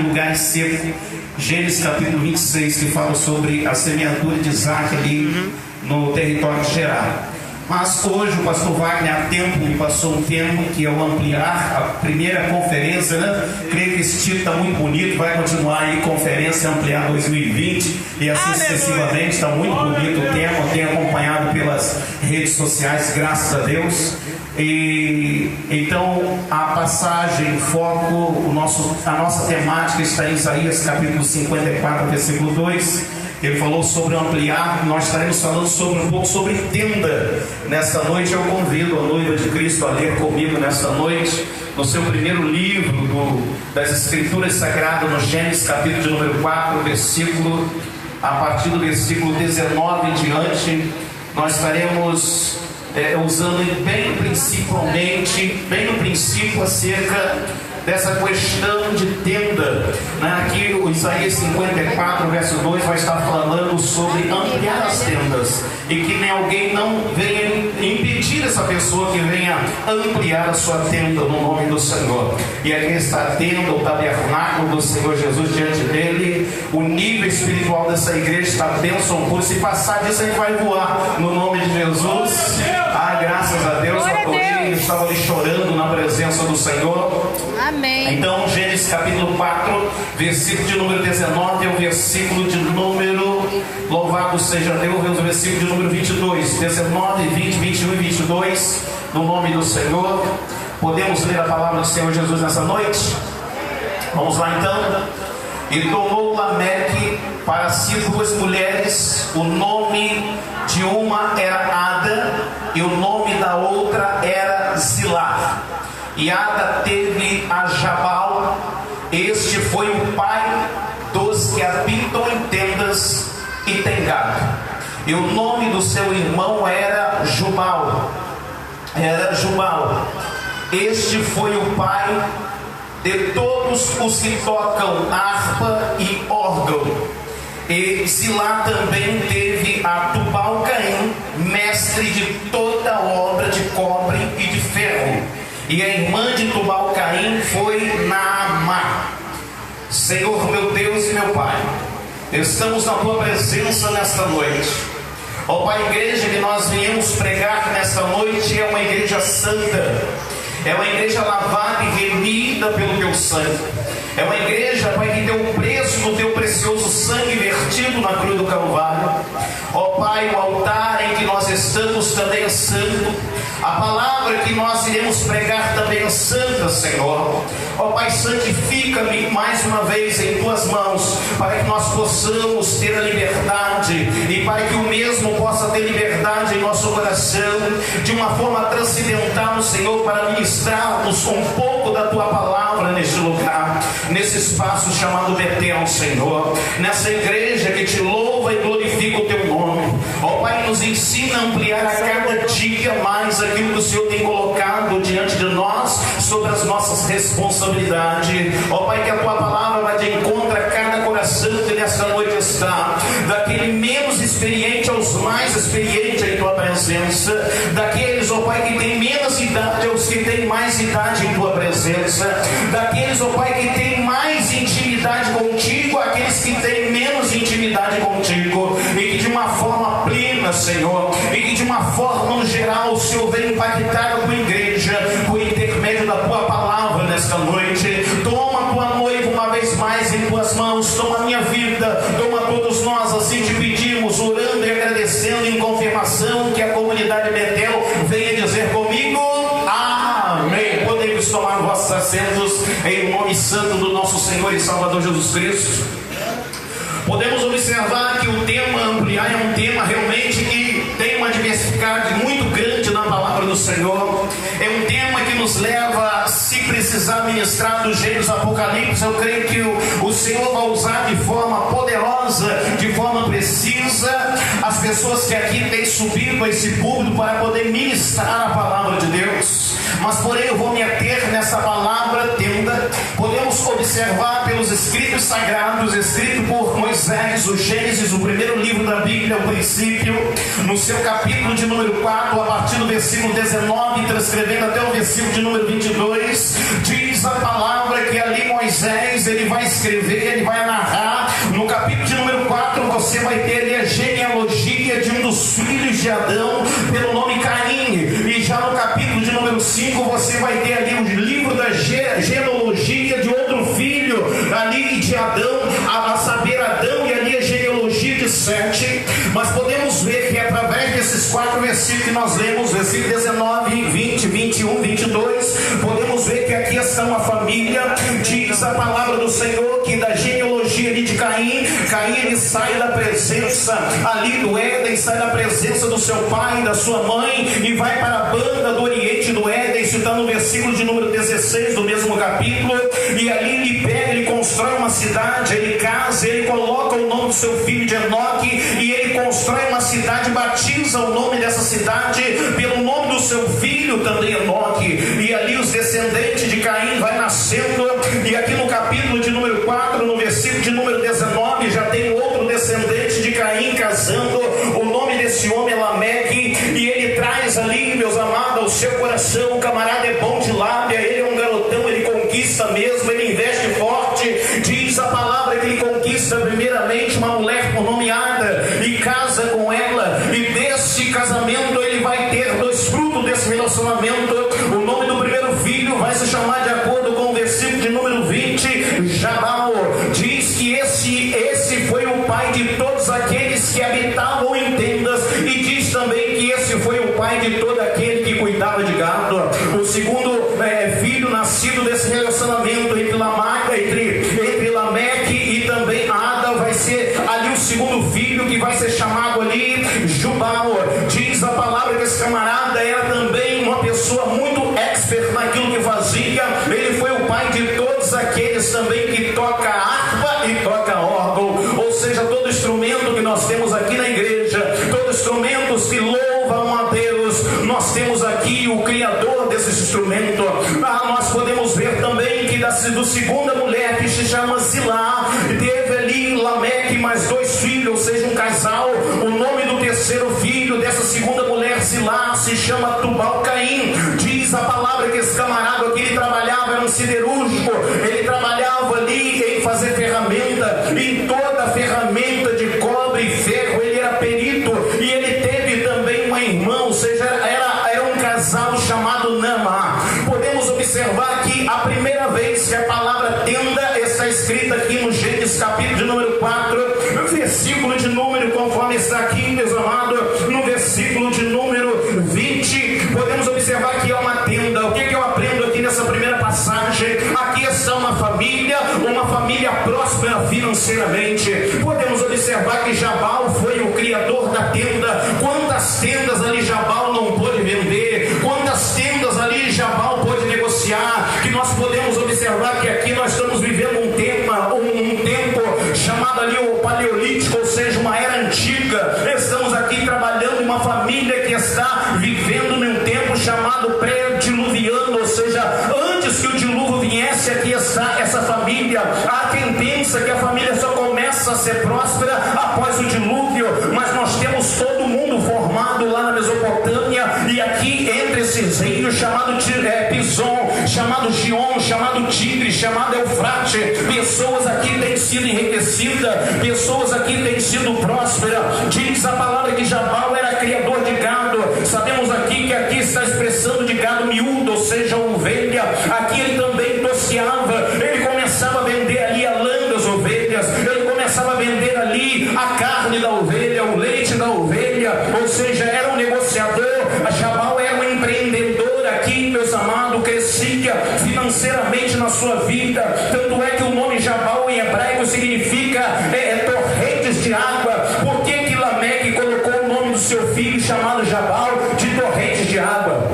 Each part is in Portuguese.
lugar seco. Gênesis capítulo 26, que fala sobre a semeadura de Isaac ali no território de Gerar. Mas hoje o pastor Wagner há tempo me passou um tema que é o ampliar a primeira conferência, né? Creio que esse título está muito bonito, vai continuar aí, Conferência Ampliar 2020 e assim sucessivamente, está muito bonito o tema, eu tenho acompanhado pelas redes sociais, graças a Deus. E então a passagem, o foco, a nossa temática está em Isaías capítulo 54, versículo 2. Ele falou sobre ampliar. Nós estaremos falando um pouco sobre tenda. Nesta noite eu convido a noiva de Cristo a ler comigo nesta noite, no seu primeiro livro das Escrituras Sagradas, no Gênesis capítulo de número 4, a partir do versículo 19 em diante. Nós estaremos usando bem no princípio acerca dessa questão de tenda, né? Aqui o Isaías 54, verso 2 vai estar falando sobre ampliar as tendas, e que nem alguém não venha impedir essa pessoa que venha ampliar a sua tenda no nome do Senhor. E aqui está a tenda, o tabernáculo do Senhor Jesus diante dele. O nível espiritual dessa igreja está bênção pura. Se passar disso, a gente vai voar no nome de Jesus. Graças a Deus. Eu estava ali chorando na presença do Senhor. Amém. Então, Gênesis capítulo 4, versículo de número 19 é o versículo de número, louvado seja Deus, o versículo de número 22, 19, 20, 21 e 22, no nome do Senhor. Podemos ler a palavra do Senhor Jesus nessa noite? Vamos lá então. E tomou Lameque para si 2 mulheres, o nome de uma era Ada e o nome da outra era Zilá. E Ada teve a Jabal. Este foi o pai dos que habitam em tendas e tem gado. E o nome do seu irmão era Jubal. Este foi o pai de todos os que tocam harpa e órgão. E Zilá também teve a Tubal-Caim, mestre de toda obra de cobre e de ferro. E a irmã de Tubal-Caim foi Naamá. Senhor meu Deus e meu Pai, estamos na Tua presença nesta noite. Ó Pai, a igreja que nós viemos pregar nesta noite é uma igreja santa. É uma igreja lavada e remida pelo Teu sangue. É uma igreja, Pai, que deu o preço do Teu precioso sangue vertido na cruz do Calvário. Ó Pai, o altar em que nós estamos também é santo. A palavra que nós iremos pregar também é santa, Senhor. Ó Pai, santifica-me mais uma vez em Tuas mãos, para que nós possamos ter a liberdade, e para que o mesmo possa ter liberdade em nosso coração, de uma forma transcendental, Senhor, para ministrarmos um pouco da Tua palavra neste lugar, nesse espaço chamado Betel, Senhor, nessa igreja que Te louva e glorifica o Teu nome. Ó Pai, nos ensina a ampliar a cada dia mais aquilo que o Senhor tem colocado diante de nós, sobre as nossas responsabilidades. Ó Pai, que a Tua palavra vai de encontro a cada coração que nesta noite está, daquele menos experiente aos mais experientes em Tua presença, daqueles, ó Pai, que tem menos idade aos que têm mais idade em Tua presença, daqueles, ó Pai, que tem mais intimidade contigo, aqueles que têm menos intimidade contigo, e que de uma forma plena, Senhor, e que de uma forma no geral o Senhor vem impactar a Tua igreja por intermédio da Tua palavra nesta noite. Toma a Tua noiva uma vez mais em Tuas mãos, toma a minha vida, toma todos nós, assim te pedimos, orando e agradecendo em confirmação que a comunidade Betel venha dizer comigo, amém. Podemos tomar vossos assentos em nome santo do nosso Senhor e Salvador Jesus Cristo. Podemos observar que o tema ampliar é um tema realmente que tem uma diversidade muito grande na palavra do Senhor. É um tema que nos leva, se precisar ministrar do Gênesis Apocalipse, eu creio que o Senhor vai usar de forma poderosa, de forma precisa, as pessoas que aqui têm subido a esse púlpito para poder ministrar a palavra de Deus. mas porém eu vou me ater nessa palavra tenda. Podemos observar pelos escritos sagrados, escrito por Moisés, o Gênesis, o primeiro livro da Bíblia, o princípio, no seu capítulo de número 4, a partir do versículo 19, transcrevendo até o versículo de número 22, diz a palavra que ali Moisés, ele vai escrever, ele vai narrar. No capítulo de número 4, você vai ter ali a genealogia de um dos filhos de Adão, pelo nome Caim. E já no capítulo de número 5, você vai ter ali o livro da genealogia de outro filho ali de Adão, a saber Adão, e ali a genealogia de Sete. Mas podemos ver que através desses 4 versículos que nós lemos, versículo 19, 20, 21, 22, podemos ver que aqui está uma família. Diz a palavra do Senhor que da genealogia ali de Caim, ele sai da presença ali do Éden, sai da presença do seu pai, da sua mãe, e vai para a banda do Oriente do Éden. Isso está no versículo de número 16 do mesmo capítulo. E ali ele pega, ele constrói uma cidade, ele casa, ele coloca o nome do seu filho de Enoque, e ele constrói uma cidade, batiza o nome dessa cidade pelo nome do seu filho também Enoque. E ali os descendentes de Caim vai nascendo. E aqui no capítulo de número 4, no versículo de número 19, já tem outro descendente de Caim casando. O nome desse homem é Lameque, e ele traz ali, meus amados, ao seu coração. O camarada é bom de lábia, ele é um garotão, ele conquista mesmo, ele investe forte. Diz a palavra que ele conquista primeiramente uma mulher por nome Ada e casa com ela, e desse casamento ele vai ter 2 frutos desse relacionamento. O nome do primeiro filho vai se chamar, de acordo com o versículo de número 20, Jabal. Diz que esse foi o pai de todos aqueles que habitavam em tendas, e diz também que esse foi o pai de todo aquele que cuidava de gado. O segundo filho nascido desse relacionamento entre Lameque e também Ada vai ser ali o segundo filho, que vai ser chamado ali Jubal. Diz a palavra que esse camarada era também uma pessoa muito expert naquilo que fazia. Ele foi o pai de todos aqueles também que toca harpa e toca órgão, ou seja, todo instrumento que nós temos aqui na igreja, todos instrumentos que louvam a Deus, nós temos aqui o criador desse instrumento. Nós podemos ver também que do segunda mulher, que se chama Zilá, teve ali Lameque mais 2 filhos, ou seja, um casal. O nome do terceiro filho dessa segunda mulher, Zilá, se chama Tubal Caim. Diz a palavra que esse camarada aqui, ele trabalhava, era um siderúrgico, ele trabalhava ali em fazer ferramenta, em toda a ferramenta de cobre e ferro, ele era perito, e ele teve também uma irmã, ou seja, era um casal chamado Nama. Podemos observar que a primeira vez que a palavra tenda está escrita aqui no Gênesis capítulo de número 4, versículo de número, conforme está aqui, meus amados, no versículo de número 20, podemos observar que é uma tenda. O que eu aprendo aqui nessa primeira passagem? Aqui está uma família próspera financeiramente. Podemos observar que Jabal foi o criador da tenda. Quantas tendas ali Jabal não pôde vender? Quantas tendas ali Jabal pôde negociar? Que nós podemos observar que aqui nós estamos vivendo um tempo chamado ali o Paleolítico, ou seja, uma era antiga. Estamos aqui trabalhando uma família que está vivendo num tempo chamado pré-diluviano, ou seja, antes que o dilúvio viesse. Aqui está essa família. Há quem pensa que a família só começa a ser próspera após o dilúvio, mas nós temos todo mundo formado lá na Mesopotâmia, e aqui entre esses rios, chamado Pison, chamado Gion, chamado Tigre, chamado Eufrate, pessoas aqui têm sido enriquecidas, pessoas aqui têm sido prósperas. Diz a palavra que Jabal era criador de gado. Sabemos aqui que aqui está expressando de gado miúdo, ou seja, ovelha. Aqui ele também tosqueava, ele começava a vender ali a lã das ovelhas, ele começava a vender ali a carne da ovelha, o leite da ovelha, ou seja, era um negociador. A Jabal era um empreendedor aqui, meus amados, crescia financeiramente na sua vida. Tanto é que o nome Jabal em hebraico significa torrentes de água. Por que Lameque colocou o nome do seu filho chamado Jabal de torrentes de água?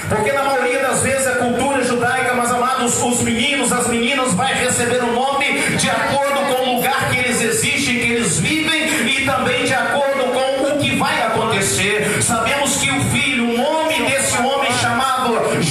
Porque na maioria das vezes a cultura judaica, mas amados, os meninos, as meninas vai receber o nome de acordo com o lugar que eles existem, que eles vivem, e também de acordo com o que vai acontecer. Sabemos que o filho, o nome desse homem chamado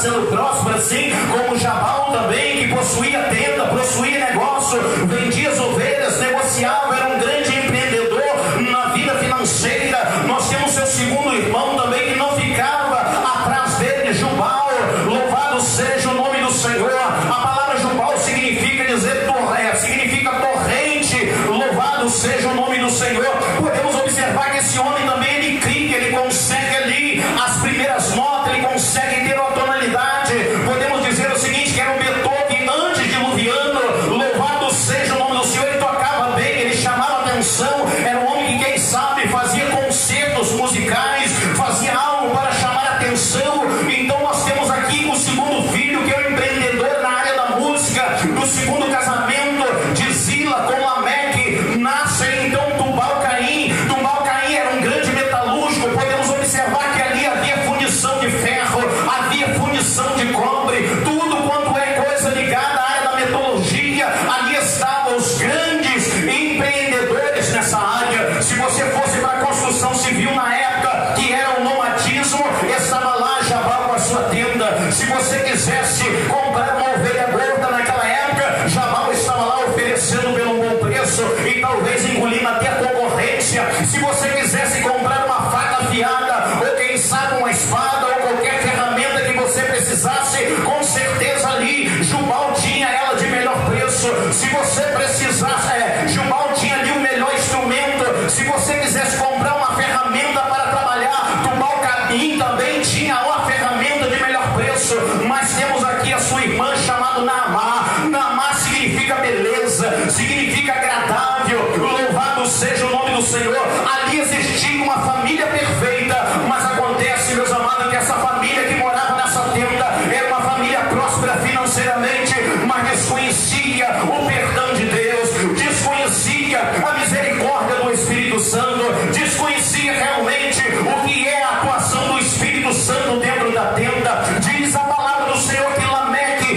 sendo próspera, assim como Jabal também, que possuía tenda, possuía negócio, vendia as ovelhas, negociava, era um grande empreendedor na vida financeira. Nós temos seu segundo irmão também, que não ficava atrás dele, Jubal. Louvado seja o nome do Senhor. A palavra Jubal significa significa torrente. Louvado seja o nome do Senhor. Podemos observar que esse homem também, ele cria, ele consegue ali as primeiras notas, ele consegue ter uma tonalidade. Podemos dizer o seguinte, que era um Beethoven antes diluviano. Louvado seja o nome do Senhor. Ele tocava bem, ele chamava atenção. Era um homem que, quem sabe, fazia concertos musicais, fazia algo para chamar a atenção. Então nós temos aqui o segundo filho, que é o empreendedor na área da música. Do segundo casamento de Zila com Lameque, nasce então Tubal-Caim. Tubal-Caim era um grande metalúrgico. Podemos observar que ali havia fundição de ferro, havia fundição de cobre, tudo quanto é coisa ligada à área da metalurgia. Ali estavam os grandes empreendedores nessa área. Se você fosse para a construção civil na época, que era o nomadismo, estava lá Jabal com a sua tenda. Se você quisesse comprar uma ovelha gorda naquela época, Jabal estava lá oferecendo pelo bom preço e talvez engolindo até a concorrência. Se você quisesse comprar uma faca afiada, ou quem sabe uma espada, ou qualquer ferramenta que você precisasse, com certeza ali Jubal tinha ela de melhor preço. Se você precisasse, Jubal tinha ali o melhor instrumento. Se você quisesse comprar uma ferramenta para trabalhar, Tubal-Caim também tinha uma ferramenta de melhor preço. Mas temos aqui a sua irmã chamada Naamá. Naamá significa beleza, significa agradável. Louvado seja o nome do Senhor. Ali existia uma família perfeita, mas acontece, meus amados, que essa família que morava nessa tenda era uma família próspera financeiramente, mas desconhecia o perdão de Deus, desconhecia a misericórdia do Espírito Santo, desconhecia realmente o que é a atuação do Espírito Santo dentro da tenda. Diz a palavra do Senhor que Lameque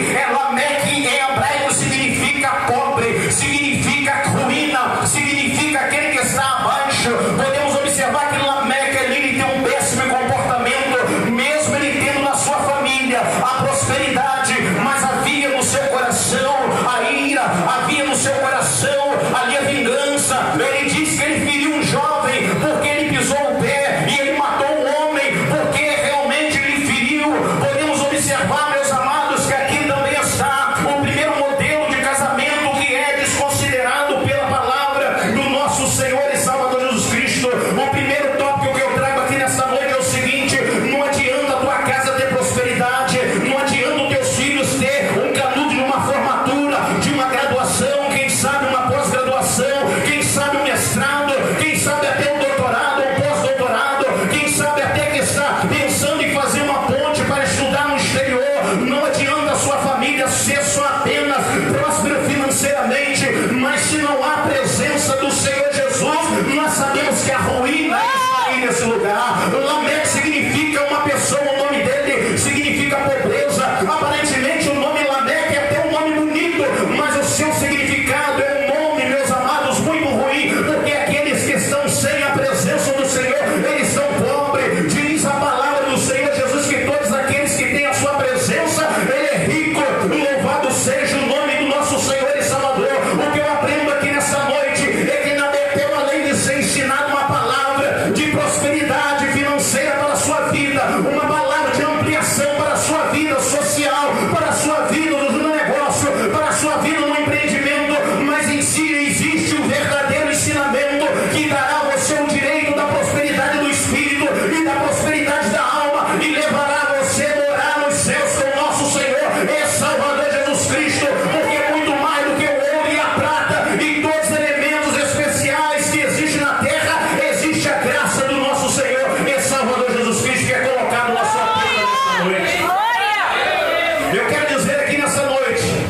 em hebraico significa pobre, significa ruína, significa aquele que está abaixo. Podemos observar que Lameque ali, ele tem um péssimo comportamento, mesmo ele tendo na sua família a prosperidade, mas havia no seu coração a ira, havia no seu coração ali a vingança. Ele diz que ele feriu um jovem porque ele pisou o pé, e ele matou um homem porque realmente ele feriu. Podemos observar, meus amados, que aqui também está o primeiro modelo de casamento que é desconsiderado pela palavra do nosso Senhor e Salvador Jesus Cristo. O primeiro tópico que eu trago aqui nessa noite é o seguinte: não adianta a tua casa ter prosperidade, não adianta os teus filhos ter um canudo de uma formatura, de uma graduação, quem sabe uma pós-graduação, quem sabe um mestrado, quem sabe até um doutorado, um pós-doutorado, quem sabe até que está pensando em fazer uma ponte para estudar no exterior. Não adianta a sua família ser só apenas próspera financeiramente, mas se não há presença do Senhor Jesus, nós sabemos que a ruína está aí nesse lugar. Lameque significa uma pessoa, o nome dele significa pobreza. Aparentemente o nome Lameque é até um nome bonito, mas o seu significado é um nome, meus amados, muito ruim, porque aqueles que estão sem a presença do Senhor, eles são pobres. Diz a palavra do Senhor Jesus que todos aqueles que têm a sua presença, ele é rico. Louvado seja o nome do nosso Senhor e Salvador. O que eu aprendo aqui nessa noite é que na Betel, além de ser ensinado uma palavra de prosperidade financeira para a sua vida, uma palavra de ampliação para a sua vida social, para a sua vida no negócio, para a sua vida no empreendimento, mas em si existe o verdadeiro ensinamento que dará a você o direito da prosperidade do Espírito e da prosperidade da alma, e levará você a morar nos céus com o nosso Senhor e Salvador Jesus Cristo, porque é muito mais do que o ouro e a prata e todos os elementos especiais que existem na terra. Existe a graça do nosso Senhor e Salvador Jesus Cristo, que é colocado na sua tenda nessa noite. Eu quero dizer aqui nessa noite,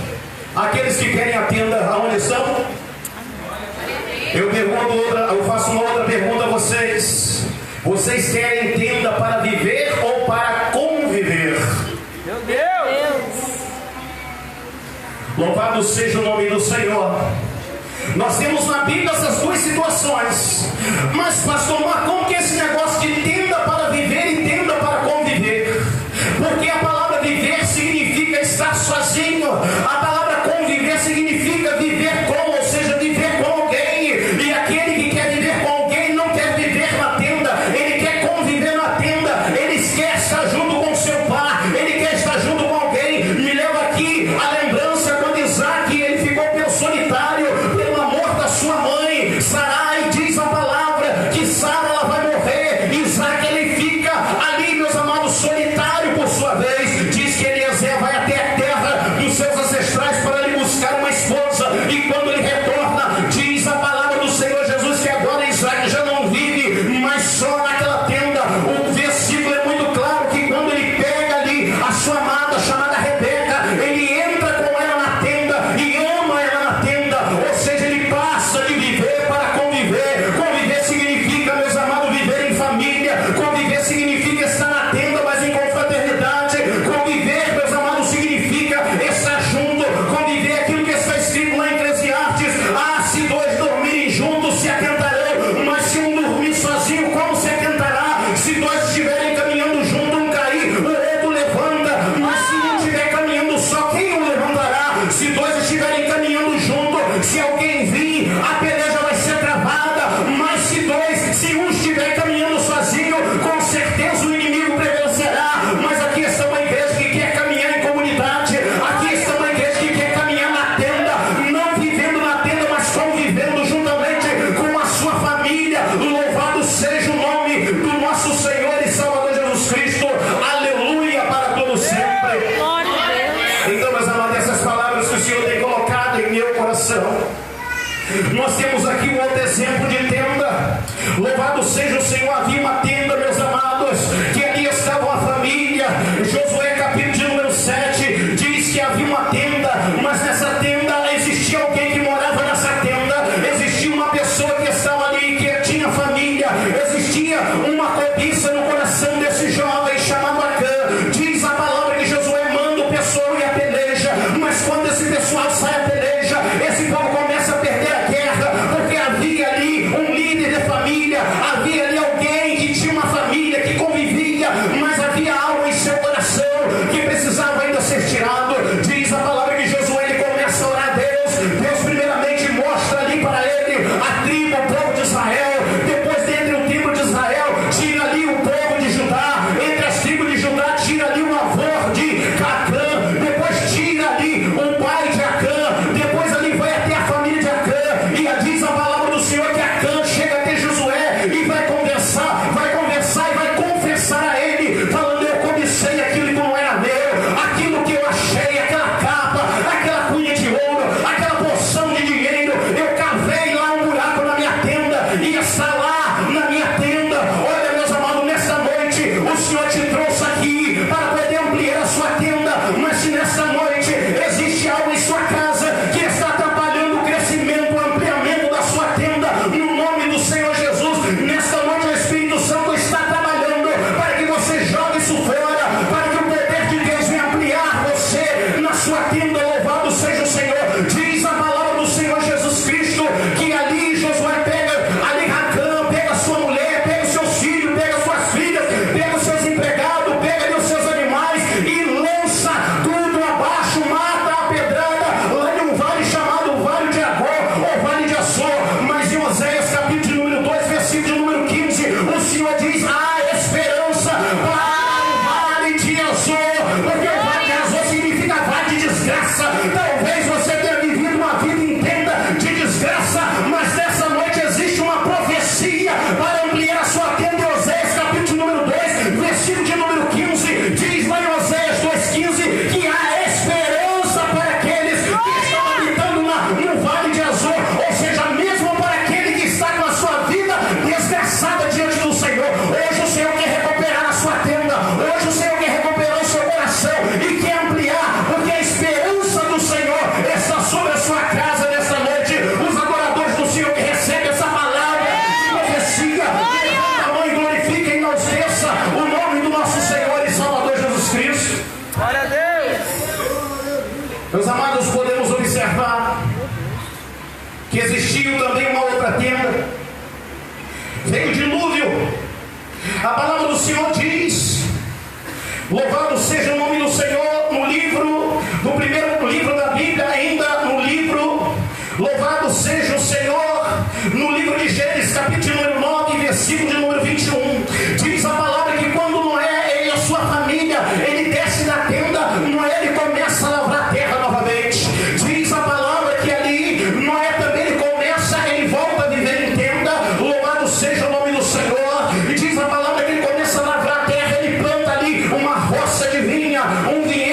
aqueles que querem a tenda, aonde estão? Eu faço uma outra pergunta a vocês. Vocês querem tenda para viver ou para conviver? Meu Deus! Louvado seja o nome do Senhor. Nós temos na Bíblia essas duas situações. Mas, pastor, como que é esse negócio de tenda para viver e tenda para conviver? Porque a palavra viver Nós temos aqui um outro exemplo de tenda. Louvado seja o Senhor, havia uma tenda, meus amados, que ali estava a família. Josué capítulo de número 7 diz que havia uma tenda, mas nessa tenda existia alguém que morava nessa tenda, existia uma pessoa que estava ali, que tinha família, existia uma cobiça no coração desse jovem chamado Acã. Diz a palavra que Josué manda o pessoal ir à peleja, mas quando esse pessoal sai à peleja, esse povo começa a perder a guerra, porque havia ali um líder de família, havia ali alguém que tinha uma família, que convivia, mas havia algo em seu coração que precisava ainda ser tirado. Diz a palavra que Josué ele começa a orar a Deus. Deus primeiramente mostra ali para ele a tribo, o povo de Israel. Depois, dentre o tribo de Israel, tira ali o povo de Judá. Entre as tribos de Judá, tira ali o avô de Acã. Depois tira ali o pai de Acã. Depois ali vai até a família de Acã. E diz a palavra do Senhor que Acã chega até Josué e vai conversar e vai confessar a ele, falando: eu cobicei aquilo que não era meu, aquilo que eu achei, aquela capa, aquela cunha de ouro, aquela porção de dinheiro, eu cavei lá um buraco na minha tenda e está lá na minha tenda. Olha, meus amados, nesta noite o Senhor te trouxe aqui para poder ampliar a sua tenda, mas se nesta noite existe algo em sua casa que está atrapalhando o crescimento, o ampliamento da sua tenda, no nome do Senhor Jesus, nesta noite o Espírito Santo está trabalhando para que você jogue isso fora, para que o poder de Deus venha ampliar você na sua tenda. Louvado seja o Senhor. Diz a palavra do Senhor Jesus Cristo que ali Josué pega ali Acã, pega a sua mulher, pega os seus filhos, pega as suas filhas, pega os seus empregados, pega ali os seus animais e lança tudo abaixo, mata a pedrada lá em um vale chamado Vale de Agor ou Vale de Azor. Mas em Oséias capítulo de número 2, versículo de número 15, o Senhor diz: há esperança para o Vale de Azor, porque o Vale de Azor significa vale de desgraça. Talvez você tenha vivido uma vida inteira de desgraça, mas nessa noite existe uma profecia para ampliar a sua tenda. Em Oséias capítulo número 2, versículo de número 15, diz lá em Oséias 2,15 que há esperança para aqueles que estão habitando no Vale de Azor, ou seja, mesmo para aquele que está com a sua vida desgraçada diante do Senhor. Hoje o Senhor quer recuperar a sua tenda, hoje o Senhor quer recuperar o seu coração e quer ampliar, porque a esperança do Senhor está sobre a sua casa nesta noite. Os adoradores do Senhor que recebem essa palavra de profecia, levanta a mão e glorifica e enalteça o nome do nosso Senhor e Salvador Jesus Cristo. Glória a Deus. Meus amados, podemos observar que existiu também uma outra tenda. Veio o dilúvio. A palavra do Senhor diz: louvado seja o nome do Senhor, no primeiro livro da Bíblia, ainda no livro, louvado seja o Senhor, no livro de Gênesis, capítulo número 9, versículo de número 21, diz a palavra que quando Noé e a sua família, ele desce da tenda, Noé ele começa a lavrar a terra novamente. Diz a palavra que ali, Noé também ele volta a viver em tenda, louvado seja o nome do Senhor, e diz a palavra que ele começa a lavrar a terra, ele planta ali uma roça de vinha, um vinhedo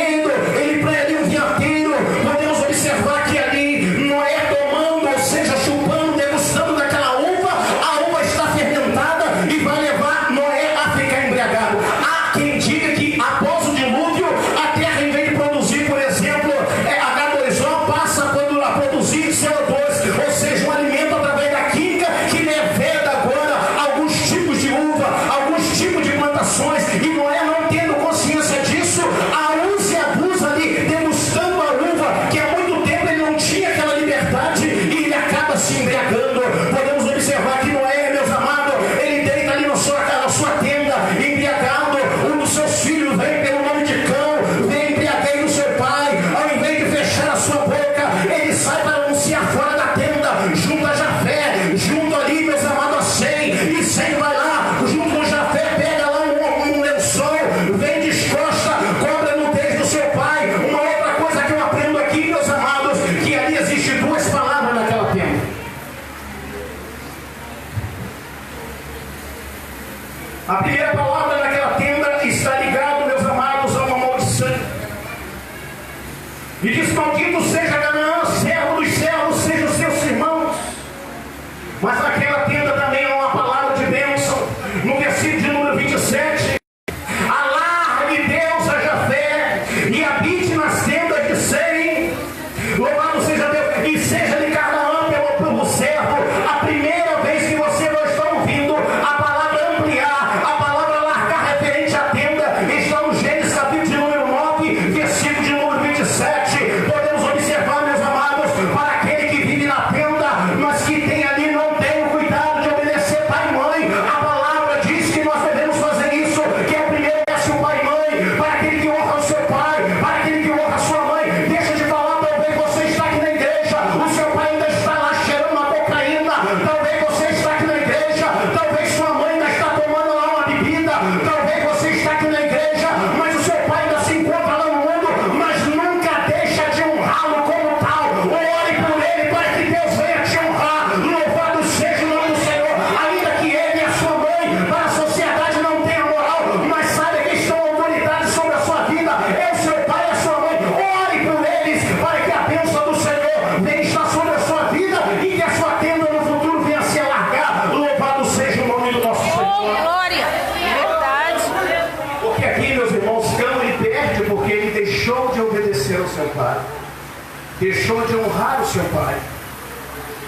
Mas naquela tenda também há uma palavra de bênção. No versículo de número 27, alargue Deus a Jafé e habite nas tendas de Sem. Louvado seja Deus, e seja de Canaã pelo servo. A primeira vez que você não está ouvindo a palavra ampliar, a palavra largar referente à tenda, está no Gênesis capítulo de número 9, versículo de número 27. Podemos observar, meus amados, para aquele que vive na tenda, mas que tem ali, não tem o cuidado de obedecer pai e mãe. A palavra diz que nós devemos fazer isso, que é o primeiro obedece o pai e mãe, para aquele que honra o seu pai, para aquele que honra a sua mãe. Deixa de falar, talvez você está aqui na igreja, o seu pai ainda está lá cheirando uma cocaína, talvez você está aqui na igreja, talvez sua mãe ainda está tomando lá uma bebida, talvez você está aqui na igreja, mas o seu pai ainda se encontra lá no mundo, mas nunca deixa de honrá-lo como tal. Ore por ele para que Deus venha te honrar. Louvado seja o nome do Senhor. Ainda que ele e a sua mãe, para a sociedade não tenha moral, mas saiba que estão autoridade sobre a sua vida. É o seu pai e a sua mãe. Ore por eles para que a bênção do Senhor venha estar sobre a sua vida e que a sua tenda no futuro venha se alargar. Louvado seja o nome do nosso Oh, Senhor. glória! Verdade. Porque aqui, meus irmãos, Cão e perde porque ele deixou de obedecer ao seu pai, deixou de honrar o seu pai.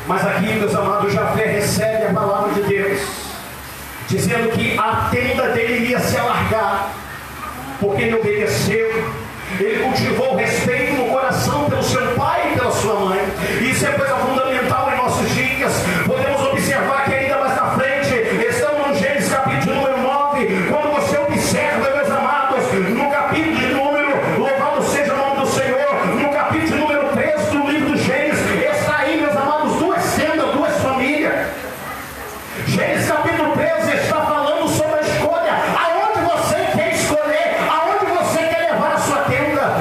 Mas aqui, meus amados, Jafé recebe a palavra de Deus, dizendo que a tenda dele ia se alargar, porque ele obedeceu, ele cultivou o respeito no coração pelo seu pai e pela sua mãe. Isso é coisa fundamental em nossos dias. Podemos observar que ainda mais na frente, estamos no Gênesis capítulo número 9, quando você observa, meus amados, no capítulo de número, louvado seja o nome do Senhor, no capítulo número 13 do livro do Gênesis, está aí, meus amados, duas tendas, duas famílias. Gênesis capítulo 13 está falando sobre a escolha, aonde você quer escolher, aonde você quer levar a sua tenda.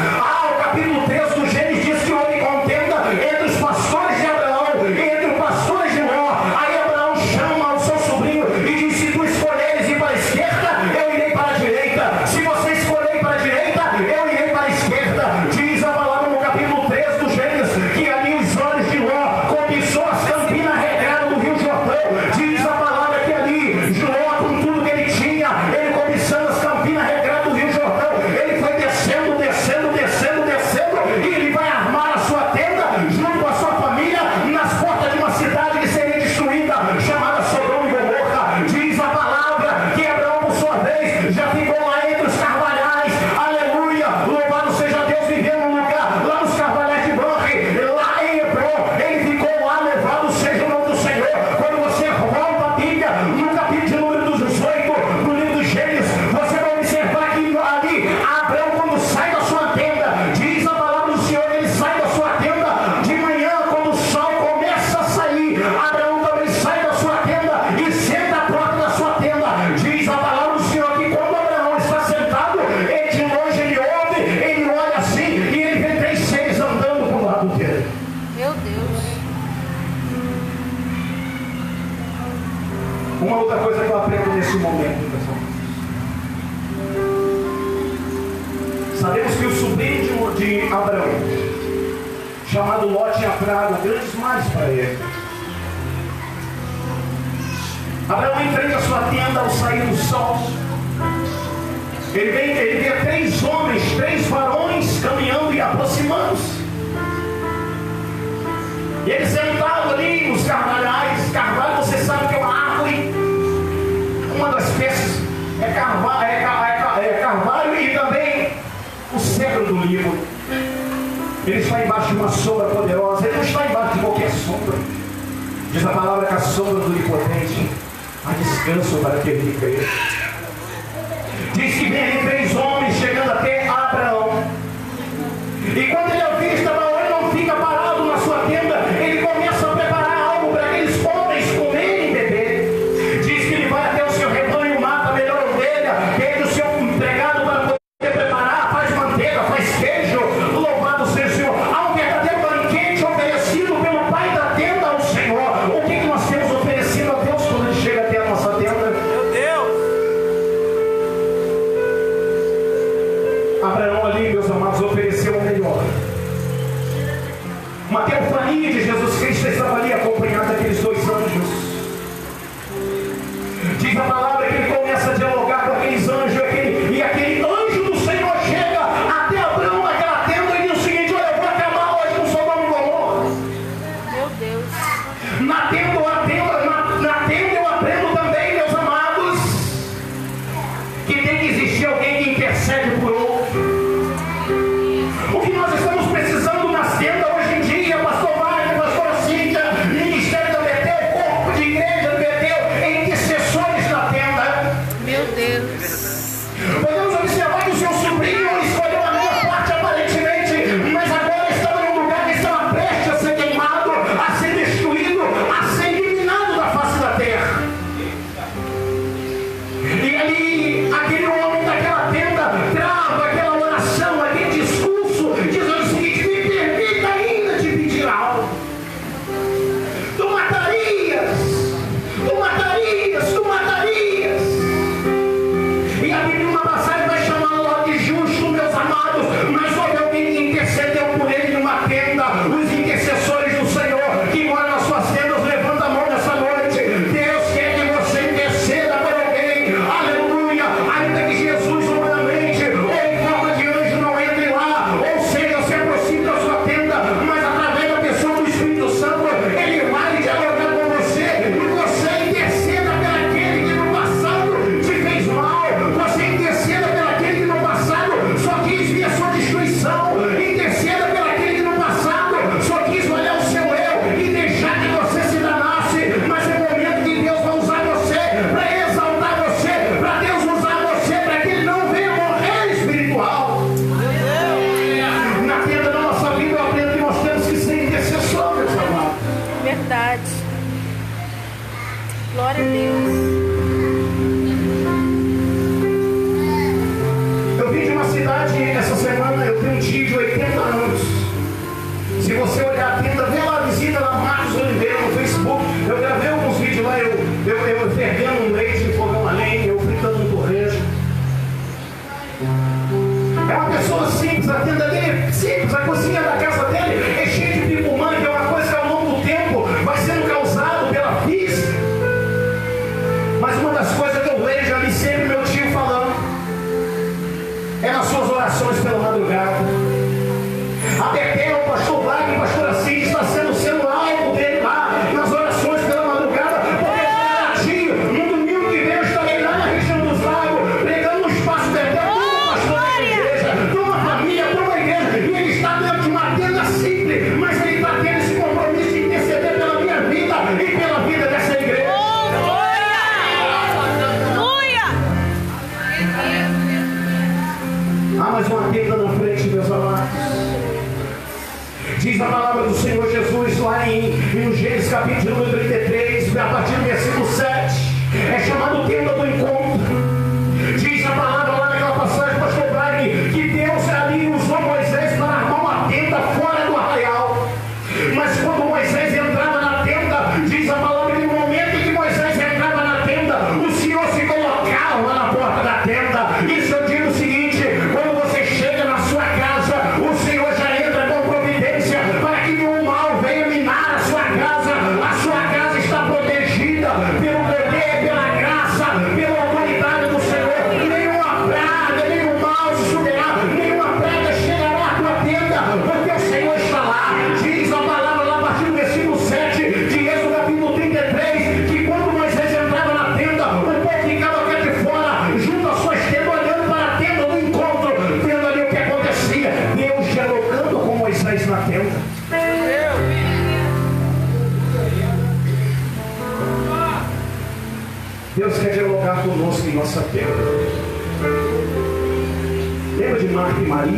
O capítulo 13 do Gênesis diz que houve contenda entre os pastores de Abraão e entre os pastores de Ló. Aí Abraão chama o seu sobrinho e diz: se tu escolheres ir para a esquerda, eu irei para a direita. Se você escolher ir para a direita, eu irei para a esquerda. Diz a palavra no capítulo 13 do Gênesis que ali os olhos de Ló cobiçou as campinas regradas do rio Jordão. Diz a palavra que ali Ló, com tudo que ele tinha, ele cobiçando as campinas regradas do rio Jordão, ele foi descendo, descendo, descendo, descendo, e ele vai armar a sua tenda junto com a sua família nas portas de uma cidade que seria destruída, chamada Sodoma e Gomorra. Diz a palavra que Abraão, por sua vez, já ficou lá entre os carvalhais. Aleluia! Louvado seja Deus, vivendo num lugar lá nos carvalhais de Banri, lá em Hebron. Ele ficou lá, louvado seja o nome do Senhor. Quando você volta a Bíblia, no capítulo de número 18 do livro do Gênesis, você vai observar que ali Abraão, quando sai da sua tenda, diz a palavra do Senhor, ele sai da sua tenda de manhã, quando o sol começa a sair. Abraão também sai da sua tenda e senta à porta da sua tenda. Diz a palavra do Senhor que quando Abraão está sentado, ele de longe ele ouve, ele olha assim e ele vê três seres andando para o lado dele. Meu Deus. Uma outra coisa que eu aprendo nesse momento, pessoal. Sabemos que o sobrinho de Abraão, chamado Ló, tinha trago grandes males para ele. Abraão enfrenta a sua tenda ao sair do sol. Ele vê três homens, três varões caminhando e aproximando-se. E ele sentado ali nos carvalhais. Carvalho, você sabe que é uma árvore, uma das espécies é carvalho e também o cedro do Líbano. Ele está embaixo de uma sombra poderosa. Ele não está embaixo de qualquer sombra. Diz a palavra que a sombra do Onipotente há descanso para aquele que crê. Diz que vem ali três homens chegando até Abraão. E quando ele avista Abraão, ele não fica parado na sua tenda. Ele começa a preparar algo para aqueles homens comerem e beber. Diz que ele vai até o seu rebanho, mata a melhor ovelha, pede o seu empregado para poder preparar, faz manteiga, faz queijo. Louvado seja o Senhor. Há um verdadeiro banquete oferecido pelo pai da tenda ao Senhor. O que nós temos oferecido a Deus quando ele chega até a nossa tenda? Meu Deus. Abraão ali, meus amados, ofereceu o melhor. Uma teofania de Jesus Cristo estava ali acompanhado daqueles dois anjos. tem que existir alguém que intercede por outro. O que nós estamos precisando nas tendas hoje em dia, pastor Wagner, pastor Cíntia, Ministério da Betel, corpo de igreja do Betel, é intercessores na tenda. Meu Deus. Podemos observar que o seu sobrinho escolheu a minha parte aparentemente, mas agora estava num lugar que estava prestes a ser queimado, a ser destruído, a ser eliminado da face da terra. E ali, aquele homem daquela tenda trava aquela oração, aquele discurso, dizendo o seguinte: me permita ainda te pedir algo. Tu matarias, tu matarias, tu matarias. E a Bíblia, uma passagem, vai chamar Ló de justo, meus amados, mas houve alguém que intercedeu por ele numa tenda. Os intercessores do Senhor que moram nas suas tendas, levanta a mão nessa noite. Deus quer que você interceda por alguém. Aleluia! Ainda que Jesus humanamente ou em forma de anjo não entre lá, ou seja, se aproxime da sua tenda, mas através da pessoa do Espírito Santo, ele vai dialogar com você e você interceda pelaquele que no passado te fez mal. Você interceda pelaquele que no passado só quis ver a sua destruição. Interceda pelaquele que no passado só quis olhar o seu eu e deixar que você se danasse. Mas é momento que Deus vai usar você para exaltar você, para Deus usar você para que ele não venha morrer espiritual. Na tenda da nossa vida eu aprendo que nós temos que ser intercessores, amados. Verdade. Glória a Deus. Eu vim de uma cidade essa semana, eu tenho um tio de 80 anos. Se você olhar a tenda, vê lá a visita lá, Marcos Oliveira no Facebook. Eu gravei alguns vídeos lá, eu fervendo um leite, fogão a lenha, eu fritando um torresmo. É uma pessoa simples, a tenda dele é simples, a cozinha da casa dele é cheia de picumã, que é uma coisa que ao longo do tempo vai sendo causado pela vista. Mas uma das coisas que eu vejo ali sempre meu tio falando é nas suas orações pela madrugada. A Betel, o pastor Wagner, o pastor Assis está sendo alvo dele lá nas orações pela madrugada. Porque era tio, no domingo que vem eu estarei lá na região dos lagos, pregando no espaço Betel, como pastor da igreja, de uma família, de uma igreja. E ele está dentro de uma tenda simples, mas ele está tendo esse compromisso de interceder pela minha vida e pela vida dessa igreja. Há mais uma tenda na frente, meus amados. Diz a palavra do Senhor Jesus lá em Gênesis capítulo número 33, a partir do versículo 7. É chamado tenda do encontro. Diz a palavra lá naquela passagem, pastor Wagner, que Deus ali usou Moisés para armar uma tenda fora do arraial. Mas quando Moisés entrava na tenda, diz a palavra que no momento em que Moisés entrava na tenda, o Senhor se colocava lá na porta da tenda. Isso eu digo o seguinte: quando você chega na sua casa, o Senhor já entra com providência para que nenhum mal venha minar a sua casa. A sua casa está protegida pelo poder, pela graça, pela autoridade do Senhor. Nenhuma praga, nenhum mal se subirá, nenhuma praga chegará à tua tenda, porque o Senhor está lá. Diz a palavra lá a partir do versículo 7 de Êxodo capítulo 33, que quando Moisés entrava na tenda, o povo ficava cá de fora, junto às suas tendas, olhando para a tenda do encontro, vendo ali o que acontecia. Deus dialogando com Moisés na tenda. Deus quer dialogar conosco em nossa tenda. Lembra de Marta e Maria?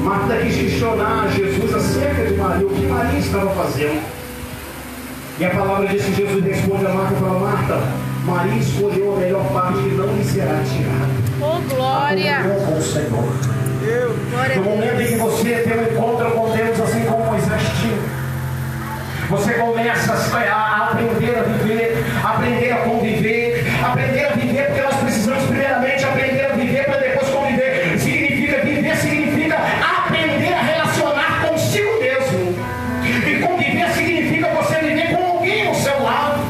Marta quis questionar Jesus acerca de Maria, o que Maria estava fazendo. E a palavra diz que Jesus responde a Marta e fala: Marta, Maria escolheu a melhor parte que não lhe será tirada. Oh, glória. A comunhão com o Senhor. Glória No a Deus. momento em que você tem um encontro com Deus, assim como Moisés tinha, você começa a aprender a viver, aprender a conviver, aprender a viver, porque nós precisamos primeiramente aprender a viver para depois conviver. Significa viver, significa aprender a relacionar consigo mesmo. E conviver significa você viver com alguém ao seu lado.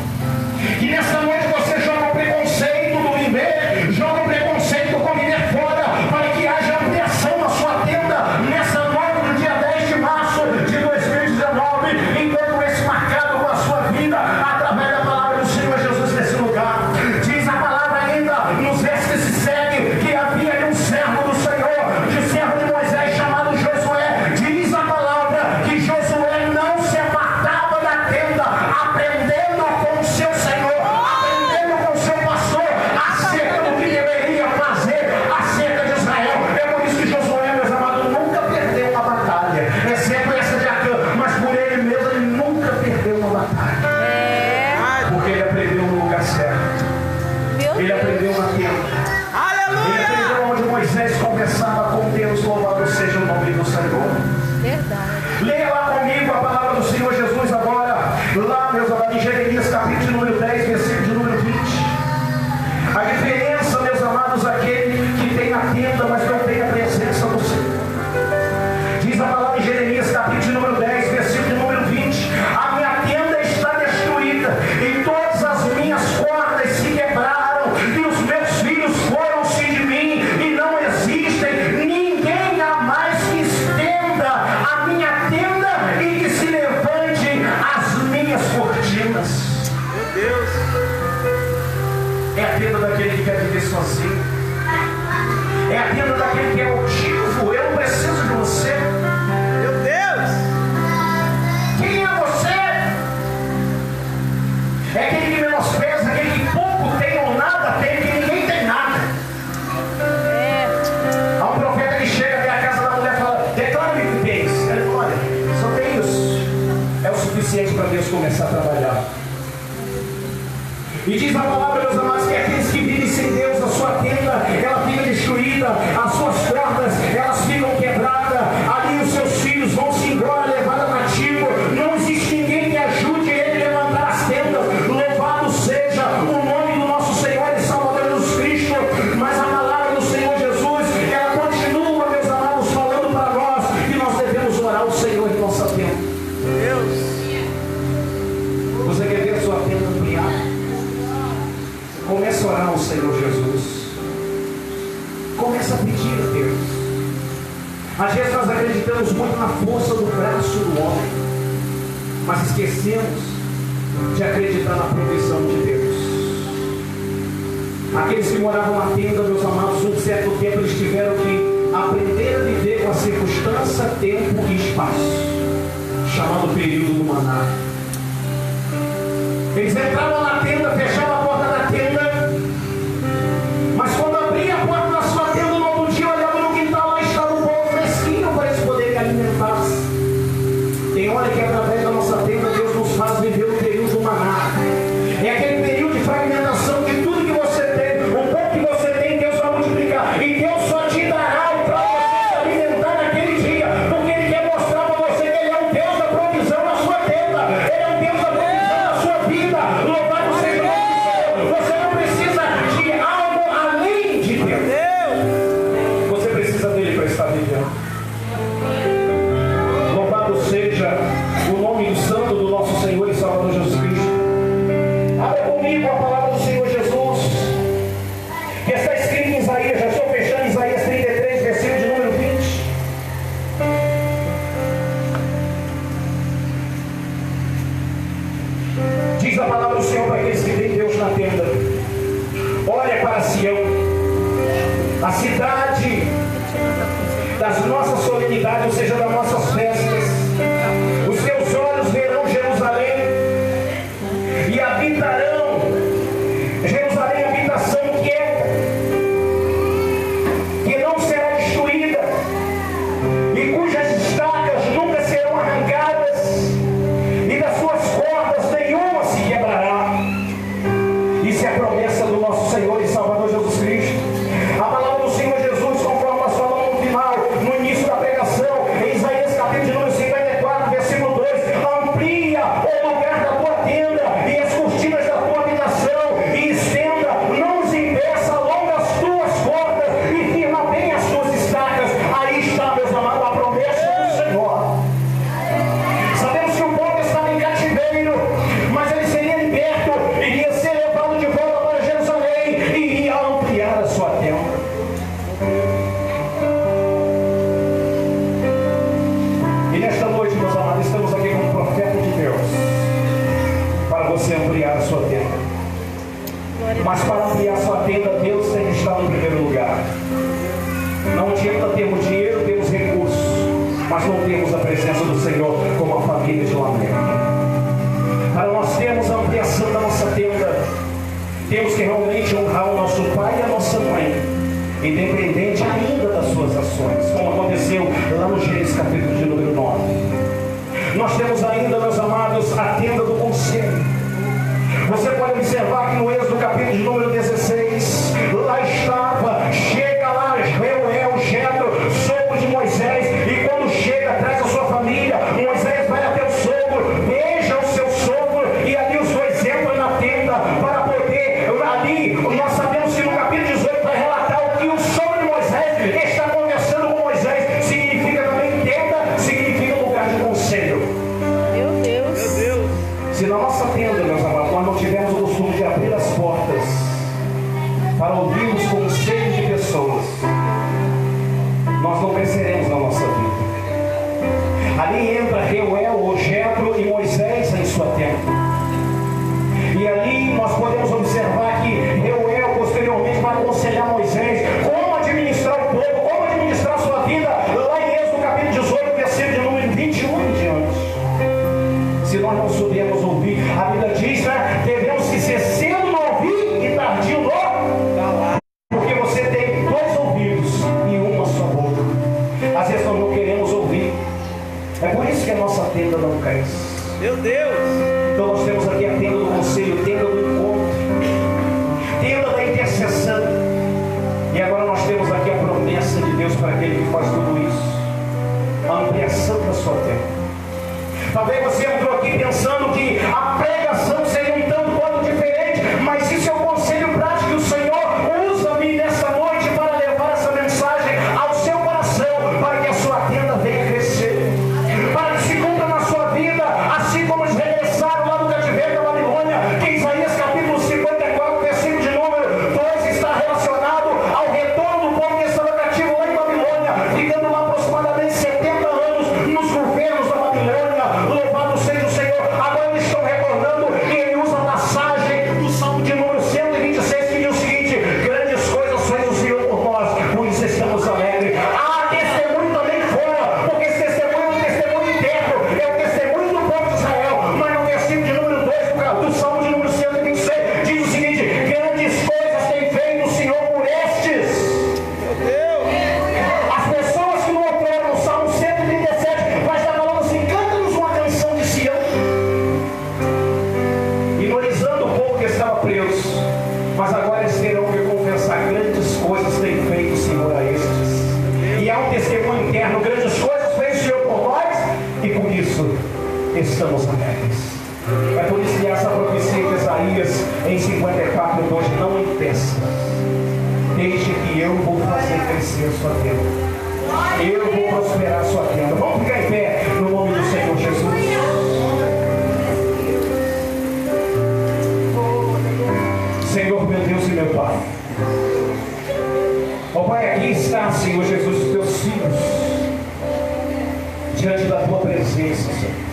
E nessa noite você joga o preconceito do viver, joga o preconceito do conviver fora, para que haja ampliação na sua tenda nessa noite, no dia 10 de março de 2019, enquanto esse marcado com a sua vida. aquele que tem a tenda, mas não tem a presença do Senhor. Diz a palavra em Jeremias, capítulo número 10, versículo número 20: a minha tenda está destruída, e todas as minhas cordas se quebraram, e os meus filhos foram-se de mim, e não existem ninguém a mais que estenda a minha tenda e que se levante as minhas cortinas. Meu Deus! É a tenda daquele que quer viver sozinho. É a tenda daquele que é altivo. Eu não preciso de você. Meu Deus! Quem é você? É aquele que menospreza, aquele que pouco tem ou nada tem, que ninguém tem nada. Há um profeta que chega até a casa da mulher e fala: declare-me o que tens. Ele fala: olha, só tem isso. É o suficiente para Deus começar a trabalhar. E diz a palavra, meus amados, que aqueles que vivem sem Deus, a sua tenda, ela fica destruída, as suas cordas, elas ficam quebradas, ali os seus filhos vão se embora, levados cativo, não existe ninguém que ajude ele a levantar as tendas. Louvado seja o nome do nosso Senhor e Salvador Jesus Cristo. Mas a palavra do Senhor Jesus, ela continua, meus amados, falando para nós que nós devemos orar ao Senhor em nossa tenda. Deus, você quer ver a sua tenda ampliada? Comece a orar ao Senhor Jesus. Comece a pedir a Deus. Às vezes nós acreditamos muito na força do braço do homem, mas esquecemos de acreditar na provisão de Deus. Aqueles que moravam na tenda, meus amados, um certo tempo eles tiveram que aprender a viver com a circunstância, tempo e espaço, chamado período do maná. Eles entravam na tenda, fechavam a porta da tenda, mas quando abria a porta da sua tenda no outro dia, olhava no quintal, lá estava um povo fresquinho para eles poderem alimentar-se. Tem hora que através da nossa tenda Deus nos faz viver o período do maná. É aquele período de fragmentação de tudo que você tem. O pouco que você tem, Deus vai multiplicar, e Deus só te dará o para você se alimentar naquele dia, porque Ele quer mostrar para você que Ele é um Deus da provisão na sua tenda. Ele é um Deus da provisão na sua vida. Louvado seja o nome do Senhor. Você não precisa de algo além de Deus. Você precisa dele para estar vivendo. Louvado seja o nome santo do nosso Senhor e Salvador Jesus Cristo. Abra comigo a palavra do Senhor Jesus, que está escrito em Isaías. Já estou fechando Isaías 33, versículo de número 20. Diz a palavra do Senhor para aqueles que têm Deus na tenda: olha para Sião, a cidade das nossas solenidades, ou seja, das nossas festas. Os teus olhos verão Jerusalém e habitarão Jerusalém, habitação quieta, que não será destruída, e cujas estacas nunca serão arrancadas, e das suas cordas nenhuma se quebrará. Isso é a promessa do nosso Senhor e Salvador Jesus Cristo. A palavra do Senhor Jesus, conforme nós falamos no final, no início da pregação, em Isaías capítulo número 54, versículo 2: amplia o lugar da tua tenda e as cortinas da tua habitação, e estenda, não os impeça, alonga as tuas cordas e firma bem as tuas estacas. Aí está, meus amados, a promessa do Senhor. Sabemos que o povo estava em cativeiro, mas ele seria liberto, iria ser levado de volta para Jerusalém e iria ampliar a sua tenda. E nesta noite, meus amados, estamos aqui como profeta de Deus para você ampliar a sua tenda. Mas para ampliar a sua tenda, Deus tem que estar no primeiro lugar. Não adianta termos dinheiro, termos recursos, mas não temos a presença do Senhor como a família de Lamé. Para nós termos a ampliação da nossa tenda, temos que realmente honrar o nosso pai e a nossa mãe, independente ainda das suas ações, como aconteceu lá no Gênesis capítulo de número 9. Nós temos ainda, meus amados, a tenda do conselho. Você pode observar que no Êxodo capítulo de número 16, lá estava, chega lá Reuel, Jetro, sogro de Moisés, e quando chega, traz a sua família. Moisés vai até o sogro, beija o seu sogro, e ali os dois entram na tenda para poder, ali, nós sabemos que no capítulo 18 vai relatar o Ali entra Reuel, Jetro e Moisés em sua tenda. E ali nós podemos observar que Reuel posteriormente vai aconselhar Moisés como administrar o povo, como administrar a sua vida, lá em Êxodo capítulo 18, versículo de número 21 em diante. Se nós não soubermos ouvir, a Bíblia diz, né, devemos que ser cedo no ouvir e tardio no calar. Porque você tem dois ouvidos e uma só boca. Às vezes nós não queremos ouvir. É por isso que a nossa tenda não cresce. Meu Deus! Então nós temos aqui a tenda do conselho, tenda do encontro, tenda da intercessão. E agora nós temos aqui a promessa de Deus para aquele que faz tudo isso. A ampliação da sua tenda. Talvez você entrou aqui pensando que a pregação seria um tanto quanto diferente, mas isso é o conselho prático que o Senhor usa-me nessa noite para levar essa mensagem ao seu coração, para que a sua tenda venha crescer, para que se cumpra na sua vida, assim como eles regressaram lá no cativeiro da Babilônia, que Isaías capítulo 54, versículo de número 2 está relacionado ao retorno do povo que estava cativo lá em Babilônia, ficando lá aproximadamente 70 anos nos governos da Babilônia. Louvado seja o Senhor. Agora eles estão retornando e ele usa a passagem do Salmo de número 126 que diz o seguinte: grandes coisas fez o Senhor por nós, por isso estamos alegres. Há testemunho também fora, porque esse testemunho é um testemunho interno, é o testemunho do povo de Israel. Mas no versículo de número 2 do Salmo de número 126 diz o seguinte: grandes coisas tem feito o Senhor por estes. Meu Deus! As pessoas que não ouviram no Salmo 137 vai estar falando assim: canta-nos uma canção de Sião, imorizando o povo que estava preso. Mas agora eles terão que confessar: grandes coisas tem feito o Senhor a estes. E há um testemunho interno: grandes coisas fez o Senhor por nós, e por isso estamos alegres. É por isso que essa profecia de Isaías em 54:2: não impeça, deixe que eu vou fazer crescer a sua tenda, eu vou prosperar a sua tenda. Vamos ficar em pé no nome do Senhor Jesus. Senhor, meu Deus e meu Pai, ó Pai, aqui está, Senhor Jesus, os teus filhos diante da tua presença, Senhor.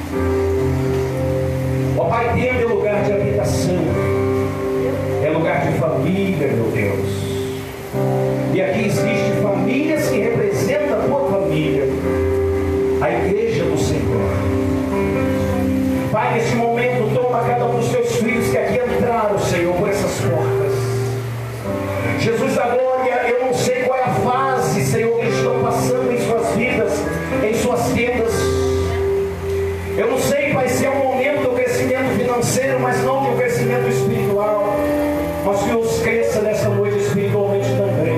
Ó Pai, tenda é lugar de habitação, é lugar de família, meu Deus. E aqui existem famílias que representam a tua família, a igreja do Senhor. Pai, neste momento, toma cada um dos teus filhos que aqui entraram, Senhor, por essas portas. Jesus da glória, eu não sei qual é a fase, Senhor, que eles estão passando em suas vidas, em suas tendas. Eu não sei, Pai, se é um momento do crescimento financeiro, mas não de um crescimento espiritual. Mas que os cresça nessa noite espiritualmente também.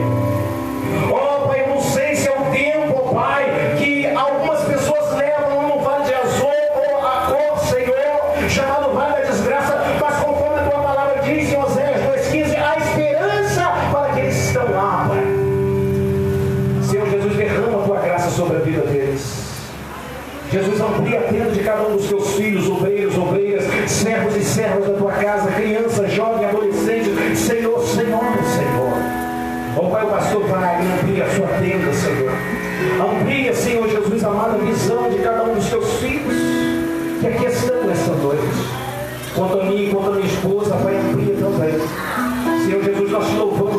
Oh, Pai, eu não sei se é o tempo, Pai, que algumas pessoas levam no vale de Azor ou a cor, Senhor, chamado vale da desgraça, mas conforme a tua palavra diz em Oséias 2,15, há esperança para aqueles que estão lá, Pai. Senhor Jesus, derrama a tua graça sobre a vida deles. Jesus, amplia a tenda de cada um dos teus filhos, obreiros, obreiras, servos e servas da tua casa, crianças, jovens, adolescentes, Senhor, Senhor, Senhor. Oh Pai, o pastor vai, amplia a sua tenda, Senhor. Amplia, Senhor Jesus, amada, a visão de cada um dos teus filhos que aqui estão nesta noite. Quanto a mim, quanto a minha esposa, Pai, amplia também. Senhor Jesus, nós te louvamos